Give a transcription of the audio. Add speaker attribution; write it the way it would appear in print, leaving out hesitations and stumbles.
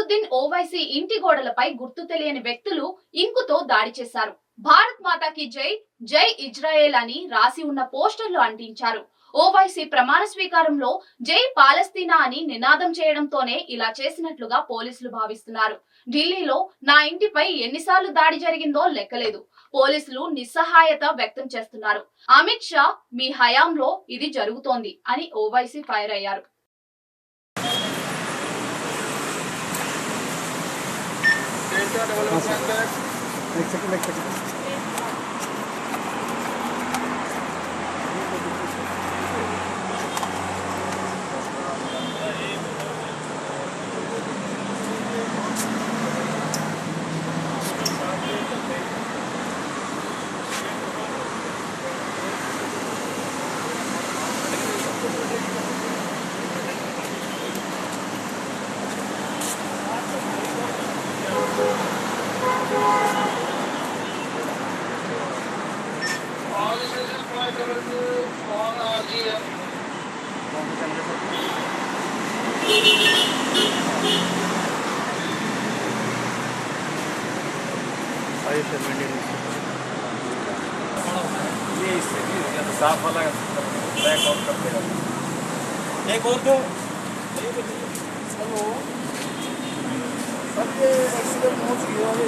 Speaker 1: అసదుద్దీన్ ఓవైసీ ఇంటి గోడలపై గుర్తు తెలియని వ్యక్తులు ఇంకుతో దాడి చేశారు. భారత్ మాతాకి జై, జై ఇజ్రాయెల్ అని రాసి ఉన్న పోస్టర్లు అంటించారు. ఓవైసీ ప్రమాణ స్వీకారంలో జై పాలస్తీనా అని నినాదం చేయడంతోనే ఇలా చేసినట్లుగా పోలీసులు భావిస్తున్నారు. ఢిల్లీలో నా ఇంటిపై ఎన్నిసార్లు దాడి జరిగిందో లెక్కలేదు. పోలీసులు నిస్సహాయత వ్యక్తం చేస్తున్నారు. అమిత్ షా మీ హయాంలో ఇది జరుగుతోంది అని ఓవైసీ ఫైర్ అయ్యారు.
Speaker 2: साफ वाला बैक आउट कर देगा। एक और दो हेलो सर, ये एक्सीडेंट हो चुकी है।